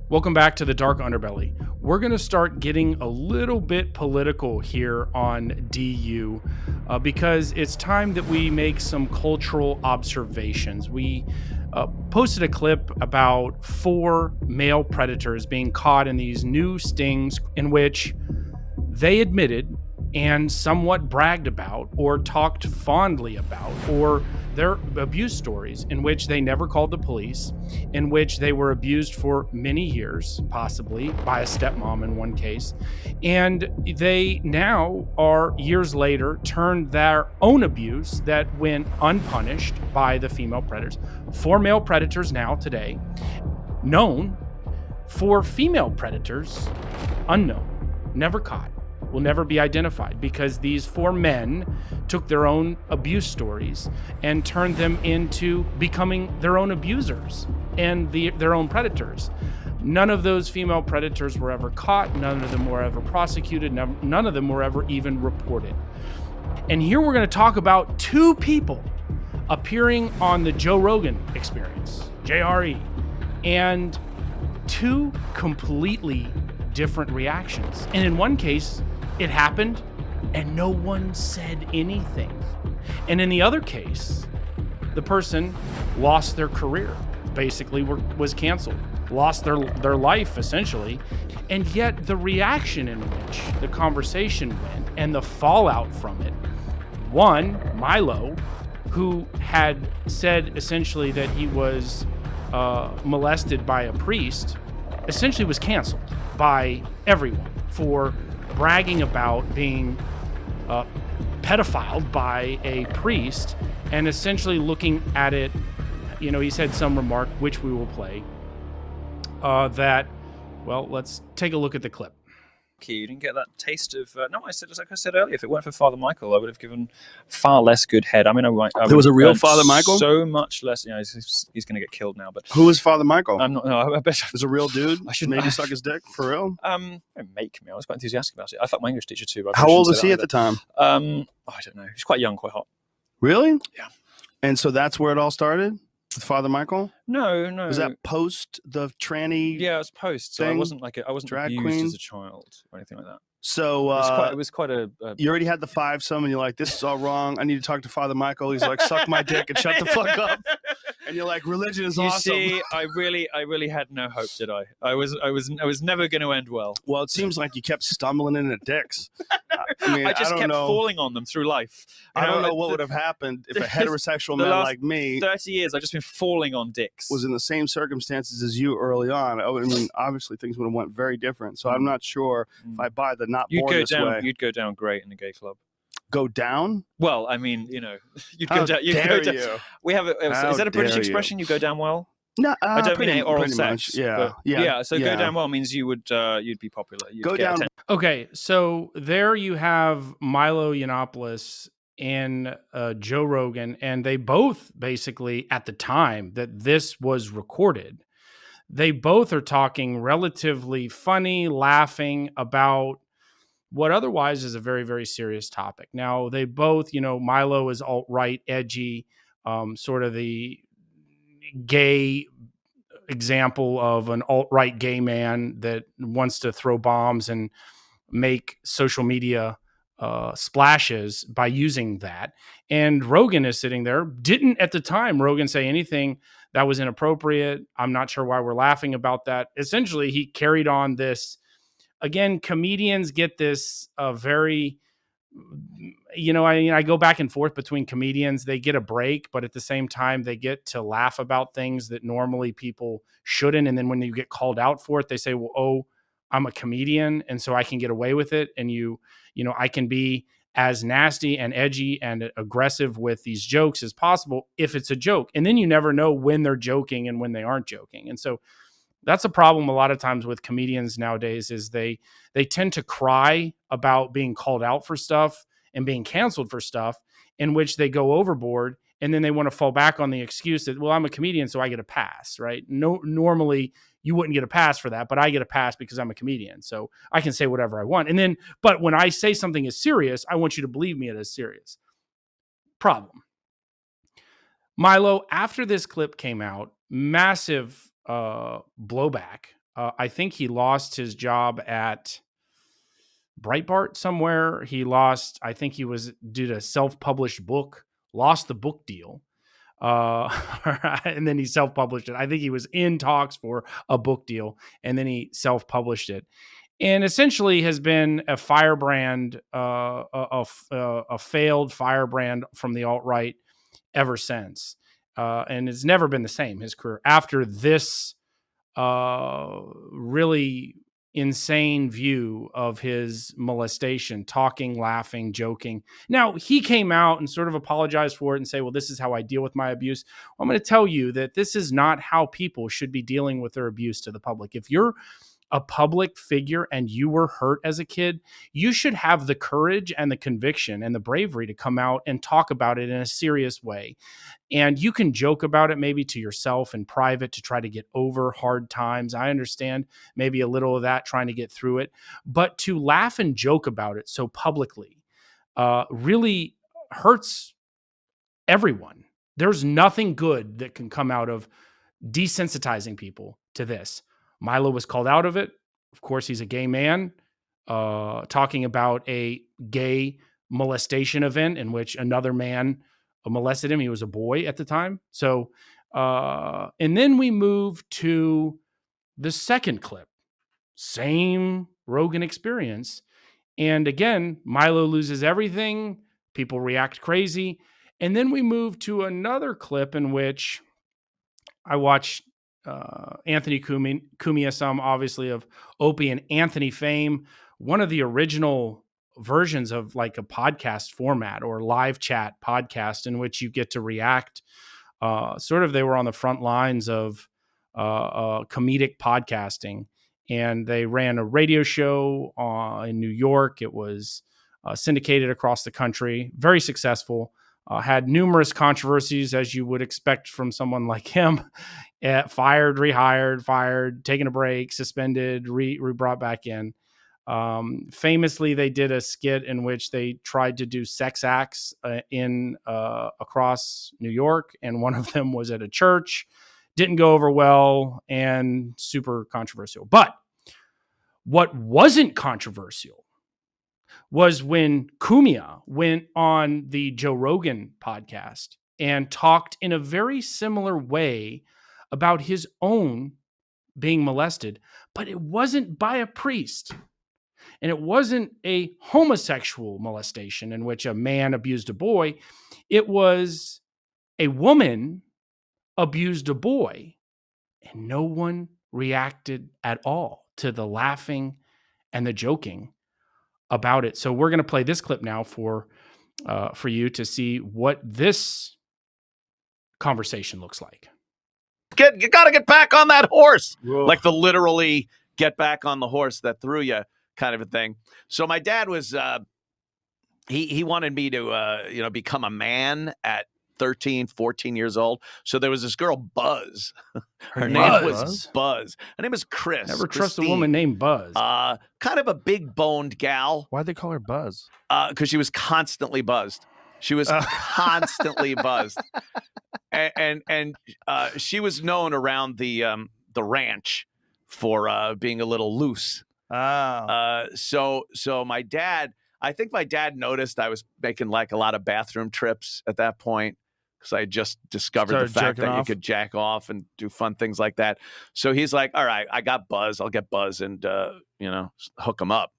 Welcome back to the Dark Underbelly. We're going to start getting a little bit political here on DU because it's time that we make some cultural observations. We posted a clip about 4 male predators being caught in these new stings in which they admitted and somewhat bragged about or talked fondly about, or their abuse stories in which they never called the police, in which they were abused for many years, possibly by a stepmom in one case. And they now are years later turned their own abuse that went unpunished by the female predators. 4 male predators now today, known. 4 female predators, unknown, never caught, will never be identified, because these 4 men took their own abuse stories and turned them into becoming their own abusers and their own predators. None of those female predators were ever caught. None of them were ever prosecuted. None of them were ever even reported. And here we're going to talk about 2 people appearing on the Joe Rogan Experience, JRE, and 2 completely different reactions. And in one case, it happened and no one said anything. And in the other case, the person lost their career, basically was canceled, lost their life essentially. And yet the reaction in which the conversation went and the fallout from it, one, Milo, who had said essentially that he was molested by a priest, essentially was canceled by everyone for bragging about being pedophiled by a priest, and essentially looking at it, he said some remark, which we will play, let's take a look at the clip. You didn't get that taste of no. I said, like I said earlier, if it weren't for Father Michael, I would have given far less good head. I mean, there was a real Father Michael. So much less. He's going to get killed now. But who is Father Michael? I'm not. No, I bet there's a real dude. I should maybe suck his dick for real. Don't make me. I was quite enthusiastic about it. I fucked my English teacher too. But how old was he at the time? I don't know. He's quite young, quite hot. Really? Yeah. And so that's where it all started. With Father Michael? No. Was that post the tranny? Yeah, it was post. So I wasn't drag abused queen? as a child or anything like that. So it was quite a you already had the 5-some, and you're like, this is all wrong. I need to talk to Father Michael. He's like, suck my dick and shut the fuck up. And you're like, religion is awesome. You see, I really had no hope, did I? I was never going to end well. Well, it seems like you kept stumbling into dicks. I just kept falling on them through life. I don't know what would have happened if a heterosexual man like me, 30 years, I've just been falling on dicks, was in the same circumstances as you early on. I mean, obviously things would have went very different. So I'm not sure if I buy the not born this way. You'd go down great in a gay club. Go down? Well, I mean, you'd How go down. Dare you? We have is that a British expression? You go down well? No, I don't mean oral sex. Much, yeah. So go down well means you'd be popular. You'd go down. Okay, so there you have Milo Yiannopoulos and Joe Rogan, and they both basically, at the time that this was recorded, they both are talking relatively funny, laughing about what otherwise is a very, very serious topic. Now, they both, Milo is alt-right, edgy, sort of the gay example of an alt-right gay man that wants to throw bombs and make social media splashes by using that. And Rogan is sitting there. Didn't at the time Rogan say anything that was inappropriate? I'm not sure why we're laughing about that. Essentially, he carried on this. Again, comedians get this very, I go back and forth between comedians. They get a break, but at the same time, they get to laugh about things that normally people shouldn't. And then when you get called out for it, they say, well, oh, I'm a comedian, and so I can get away with it. And I can be as nasty and edgy and aggressive with these jokes as possible if it's a joke. And then you never know when they're joking and when they aren't joking. And so that's a problem a lot of times with comedians nowadays, is they tend to cry about being called out for stuff and being canceled for stuff, in which they go overboard, and then they want to fall back on the excuse that, well, I'm a comedian, so I get a pass, right? No, normally you wouldn't get a pass for that, but I get a pass because I'm a comedian, so I can say whatever I want. And then, but when I say something is serious, I want you to believe me it is serious. Problem. Milo, after this clip came out, massive blowback I think he lost his job at Breitbart somewhere. I think he did a self-published book, lost the book deal. And then he self-published it. I think he was in talks for a book deal, and then he self-published it, and essentially has been a firebrand, a failed firebrand from the alt-right ever since. And it's never been the same, his career, after this really insane view of his molestation, talking, laughing, joking. Now, he came out and sort of apologized for it and say, well, this is how I deal with my abuse. Well, I'm going to tell you that this is not how people should be dealing with their abuse to the public. If you're a public figure and you were hurt as a kid, you should have the courage and the conviction and the bravery to come out and talk about it in a serious way. And you can joke about it maybe to yourself in private to try to get over hard times. I understand maybe a little of that, trying to get through it, but to laugh and joke about it so publicly really hurts everyone. There's nothing good that can come out of desensitizing people to this. Milo was called out of it. Of course, he's a gay man talking about a gay molestation event in which another man molested him. He was a boy at the time. So, and then we move to the second clip. Same Rogan experience. And again, Milo loses everything. People react crazy. And then we move to another clip in which I watched Anthony Cumia, some obviously of Opie and Anthony fame, one of the original versions of like a podcast format or live chat podcast in which you get to react. Sort of they were on the front lines of comedic podcasting, and they ran a radio show in New York. It was syndicated across the country, very successful. Had numerous controversies, as you would expect from someone like him. Fired, rehired, fired, taken a break, suspended, brought back in. Famously, they did a skit in which they tried to do sex acts across New York, and one of them was at a church. Didn't go over well and super controversial. But what wasn't controversial was when Cumia went on the Joe Rogan podcast and talked in a very similar way about his own being molested, but it wasn't by a priest. And it wasn't a homosexual molestation in which a man abused a boy. It was a woman abused a boy, and no one reacted at all to the laughing and the joking about it. So we're going to play this clip now for you to see what this conversation looks like. You got to get back on that horse. Whoa. Like the literally get back on the horse that threw you kind of a thing. So my dad was, he wanted me to, become a man at 13, 14 years old. So there was this girl, Buzz. Her name was Buzz. Her name was Chris. Never trust a woman named Buzz. Kind of a big boned gal. Why'd they call her Buzz? Because she was constantly buzzed. She was constantly buzzed. And she was known around the ranch for being a little loose. Oh. So my dad, I think my dad noticed I was making like a lot of bathroom trips at that point, because I just discovered the fact that you could jack off and do fun things like that. So he's like, all right, I got Buzz. I'll get Buzz and, hook him up.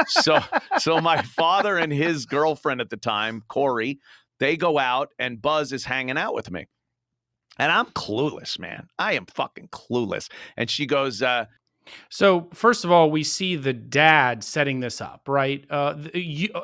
So my father and his girlfriend at the time, Corey, they go out and Buzz is hanging out with me. And I'm clueless, man. I am fucking clueless. And she goes, so first of all, we see the dad setting this up, right?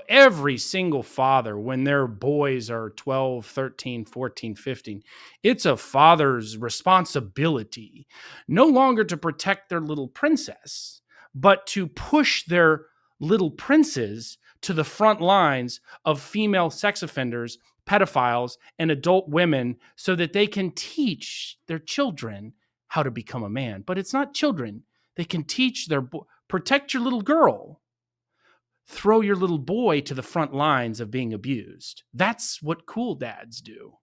Every single father, when their boys are 12, 13, 14, 15, it's a father's responsibility no longer to protect their little princess, but to push their little princes to the front lines of female sex offenders, pedophiles, and adult women so that they can teach their children how to become a man. But it's not children. They can teach protect your little girl. Throw your little boy to the front lines of being abused. That's what cool dads do.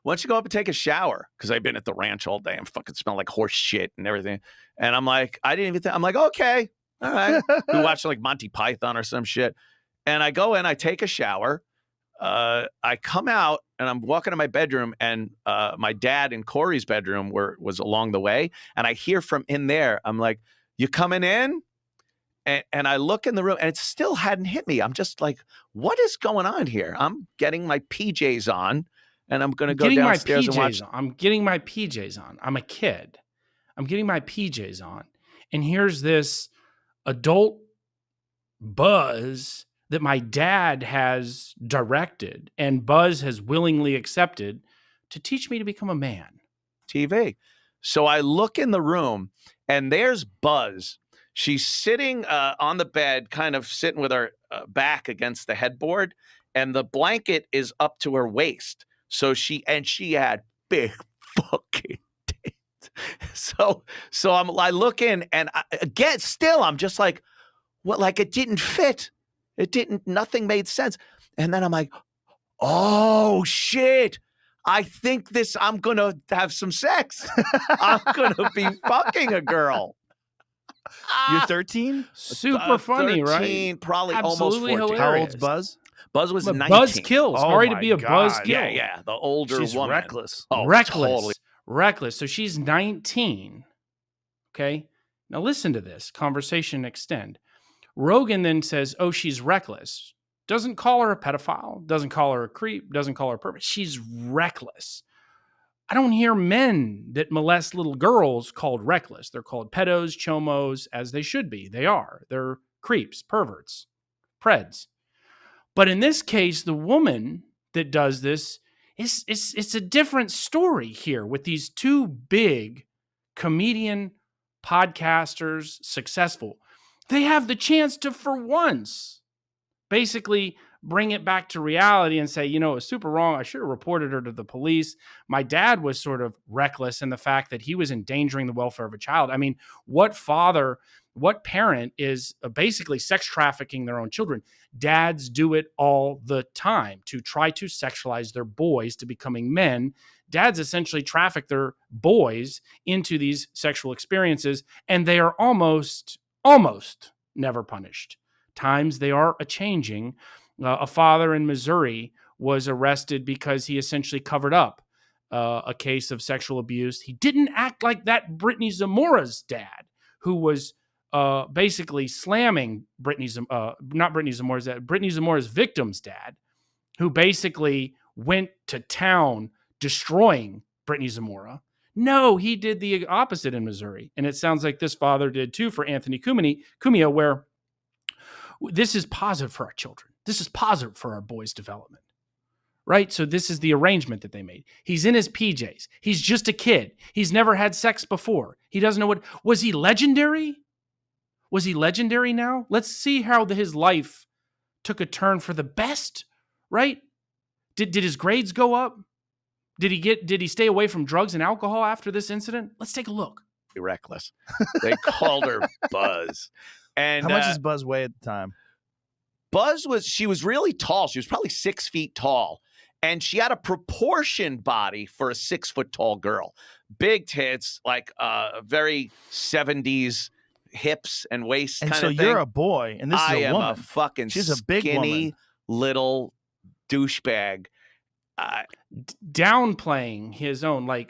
why don't you go up and take a shower? Because I've been at the ranch all day and fucking smell like horse shit and everything. And I'm like, I didn't even think, I'm like, okay, all right. We watched like Monty Python or some shit. And I go in, I take a shower. I come out and I'm walking to my bedroom, and my dad and Corey's bedroom was along the way. And I hear from in there, I'm like, you coming in? And I look in the room, and it still hadn't hit me. I'm just like, what is going on here? I'm getting my PJs on, and I'm going to go downstairs and watch. I'm getting my PJs on. I'm a kid. I'm getting my PJs on. And here's this adult Buzz that my dad has directed and Buzz has willingly accepted to teach me to become a man. TV. So I look in the room, and there's Buzz. She's sitting on the bed, kind of sitting with her back against the headboard, and the blanket is up to her waist. So she had big fucking tits. So I look in, and I'm just like, what? Like it didn't fit. Nothing made sense. And then I'm like, oh shit. I think I'm going to have some sex. I'm going to be fucking a girl. You're 13? Super funny, 13, right? Probably Absolutely almost 14. hilarious. How old's Buzz? Buzz was 19. Buzz kills. Oh Sorry to my be a God. Buzz kill. Yeah, the older She's woman. reckless. Oh, Reckless. totally. Reckless. So she's 19. Okay. Now listen to this conversation extend. Rogan then says, oh, she's reckless. Doesn't call her a pedophile. Doesn't call her a creep. Doesn't call her a pervert. She's reckless. I don't hear men that molest little girls called reckless. They're called pedos, chomos, as they should be. They are. They're creeps, perverts, preds. But in this case, the woman that does this, it's a different story here with these two big comedian podcasters, successful. They have the chance to, for once, basically bring it back to reality and say, it was super wrong. I should have reported her to the police. My dad was sort of reckless in the fact that he was endangering the welfare of a child. I mean, what parent is basically sex trafficking their own children? Dads do it all the time to try to sexualize their boys to becoming men. Dads essentially traffic their boys into these sexual experiences, and they are almost never punished. Times they are a-changing. A father in Missouri was arrested because he essentially covered up a case of sexual abuse. He didn't act like that Brittany Zamora's dad, who was basically slamming Brittany Zamora's victim's dad, who basically went to town destroying Brittany Zamora. No, he did the opposite in Missouri. And it sounds like this father did too for Anthony Cumia, where this is positive for our children. This is positive for our boys' development, right? So this is the arrangement that they made. He's in his PJs. He's just a kid. He's never had sex before. He doesn't know was he legendary? Was he legendary now? Let's see how his life took a turn for the best, right? Did his grades go up? Did he stay away from drugs and alcohol after this incident? Let's take a look. Reckless. They called her Buzz. And how much does Buzz weigh at the time? She was really tall. She was probably 6 feet tall. And she had a proportioned body for a 6 foot tall girl. Big tits, like very 70s hips and waist kind of thing. And so you're a boy, and this is a woman. I am a fucking She's a big skinny woman. Little douchebag. Downplaying his own, I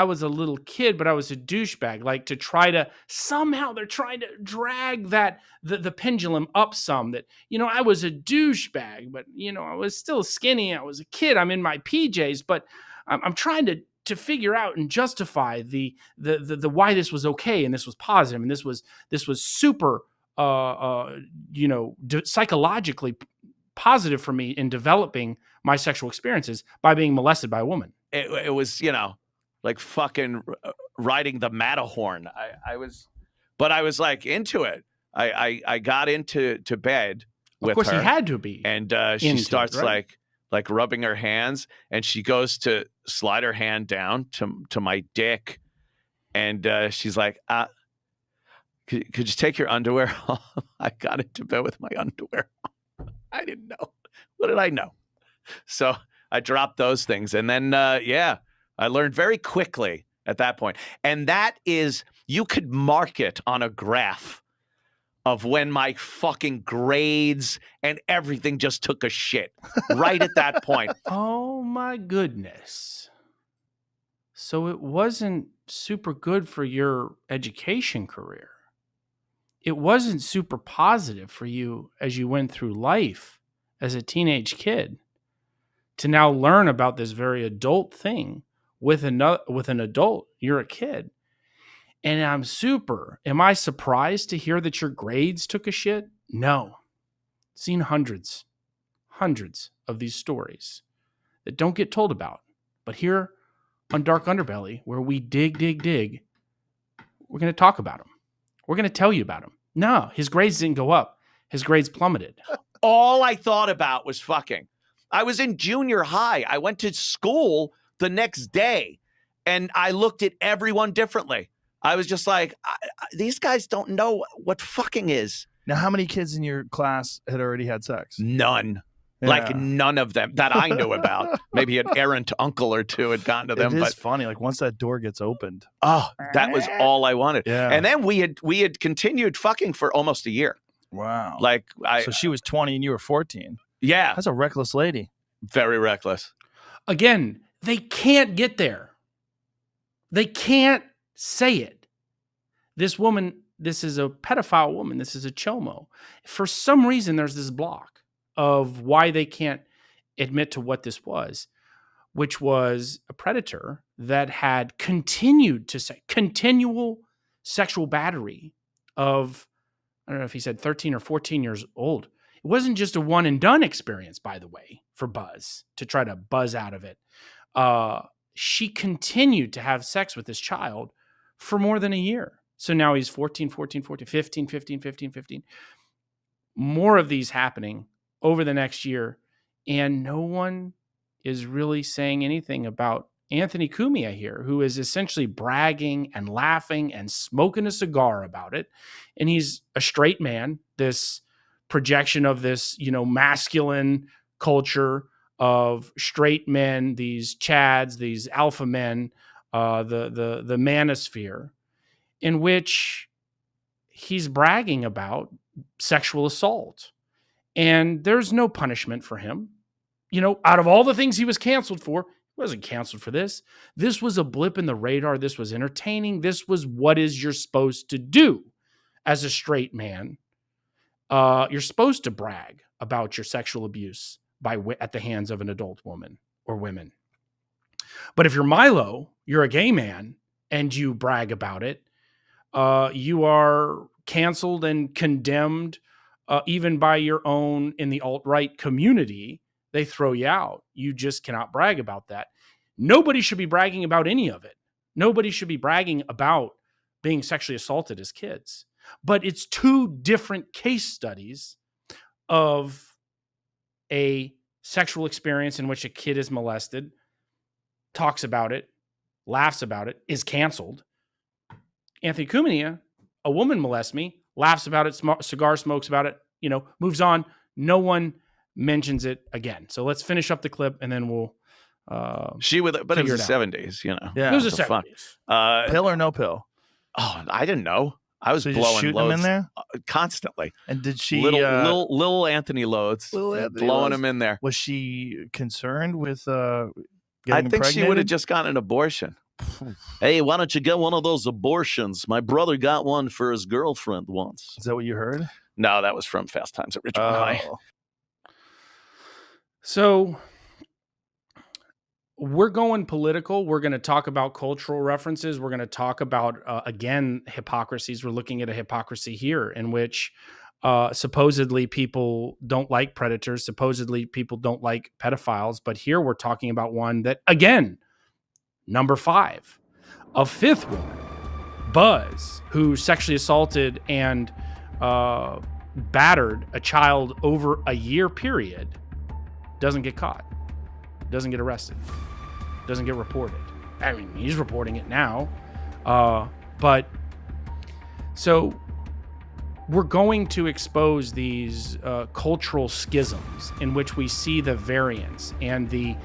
was a little kid, but I was a douchebag. Like to try to somehow they're trying to drag that the pendulum up some. That I was a douchebag, but I was still skinny. I was a kid. I'm in my PJs, but I'm trying to figure out and justify the why this was okay and this was positive and this was super psychologically positive for me in developing my sexual experiences by being molested by a woman. It was, like fucking riding the Matterhorn. I was like into it. I got into bed with her. Of course, he had to be. And she starts like rubbing her hands, and she goes to slide her hand down to my dick, and she's like, could you take your underwear off? I got into bed with my underwear on. I didn't know. What did I know? So I dropped those things. And then, I learned very quickly at that point. And that is, you could mark it on a graph of when my fucking grades and everything just took a shit right at that point. Oh my goodness. So it wasn't super good for your education career. It wasn't super positive for you as you went through life as a teenage kid to now learn about this very adult thing with an adult. You're a kid. And am I surprised to hear that your grades took a shit? No. Seen hundreds of these stories that don't get told about. But here on Dark Underbelly, where we dig, we're going to talk about them. We're going to tell you about him. No, his grades didn't go up. His grades plummeted. All I thought about was fucking. I was in junior high. I went to school the next day, and I looked at everyone differently. I was just like, these guys don't know what fucking is. Now, how many kids in your class had already had sex? None. Yeah. Like none of them that I knew about. Maybe an errant uncle or two had gotten to them. It is funny. Like once that door gets opened. Oh, that was all I wanted. Yeah. And then we had continued fucking for almost a year. Wow. Like so she was 20 and you were 14. Yeah. That's a reckless lady. Very reckless. Again, they can't get there. They can't say it. This woman, this is a pedophile woman. This is a chomo. For some reason, there's this block of why they can't admit to what this was, which was a predator that had continued to say continual sexual battery of, I don't know if he said 13 or 14 years old. It wasn't just a one and done experience, by the way, for Buzz to try to buzz out of it. She continued to have sex with this child for more than a year. So now he's 14, 15. More of these happening over the next year. And no one is really saying anything about Anthony Cumia here, who is essentially bragging and laughing and smoking a cigar about it. And he's a straight man, this projection of this, masculine culture of straight men, these chads, these alpha men, the manosphere, in which he's bragging about sexual assault. And there's no punishment for him. Out of all the things he was canceled for, he wasn't canceled for this. This was a blip in the radar. This was entertaining. This was what is you're supposed to do as a straight man. You're supposed to brag about your sexual abuse at the hands of an adult woman or women. But if you're Milo, you're a gay man, and you brag about it, you are canceled and condemned, even by your own in the alt-right community. They throw you out. You just cannot brag about that. Nobody should be bragging about any of it. Nobody should be bragging about being sexually assaulted as kids. But it's two different case studies of a sexual experience in which a kid is molested, talks about it, laughs about it, is canceled. Anthony Cumia, a woman molests me, laughs about it, cigar smokes about it, moves on. No one mentions it again. So let's finish up the clip and then we'll but it was the 70s, Yeah, it was the 70s. Pill or no pill? Oh, I didn't know. I was blowing shooting loads him in there constantly. And did she little Anthony loads, blowing him in there? Was she concerned with I think she would have just gotten an abortion. Hey, why don't you get one of those abortions? My brother got one for his girlfriend once. Is that what you heard? No, that was from Fast Times at Ridgemont High. So we're going political. We're going to talk about cultural references. We're going to talk about, again, hypocrisies. We're looking at a hypocrisy here in which supposedly people don't like predators. Supposedly people don't like pedophiles. But here we're talking about one that, again, number 5, a 5th woman, Buzz, who sexually assaulted and battered a child over a year period, doesn't get caught, doesn't get arrested, doesn't get reported. I mean, he's reporting it now. But so we're going to expose these cultural schisms in which we see the variance and the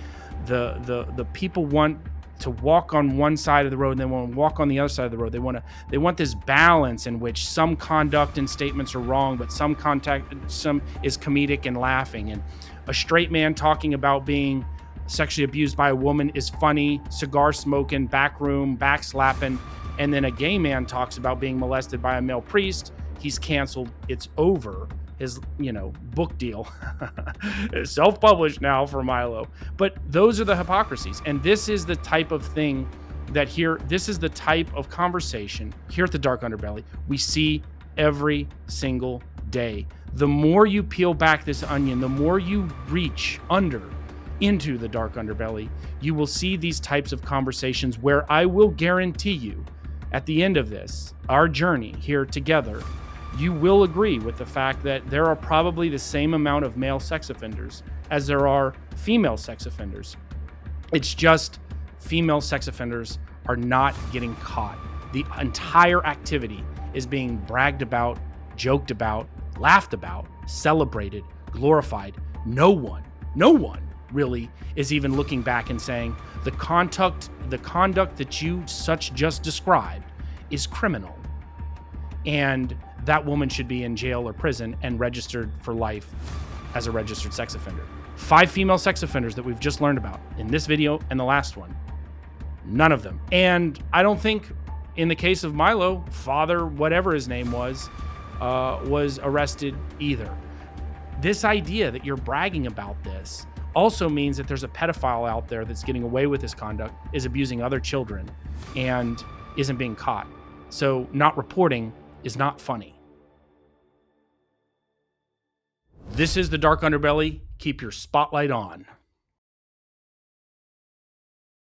The people want to walk on one side of the road and they want to walk on the other side of the road. They want this balance in which some conduct and statements are wrong, but some is comedic and laughing. And a straight man talking about being sexually abused by a woman is funny, cigar smoking, backroom, backslapping. And then a gay man talks about being molested by a male priest. He's canceled. It's over. His, book deal is self-published now for Milo. But those are the hypocrisies. And this is the type of thing this is the type of conversation here at the Dark Underbelly we see every single day. The more you peel back this onion, the more you reach into the Dark Underbelly, you will see these types of conversations where I will guarantee you at the end of this, our journey here together, you will agree with the fact that there are probably the same amount of male sex offenders as there are female sex offenders. It's just female sex offenders are not getting caught. The entire activity is being bragged about, joked about, laughed about, celebrated, glorified. No one really is even looking back and saying the conduct that you just described is criminal. And that woman should be in jail or prison and registered for life as a registered sex offender. 5 female sex offenders that we've just learned about in this video and the last one. None of them. And I don't think in the case of Milo, father, whatever his name was arrested either. This idea that you're bragging about this also means that there's a pedophile out there that's getting away with this conduct, is abusing other children, and isn't being caught. So not reporting is not funny. This is the Dark Underbelly. Keep your spotlight on.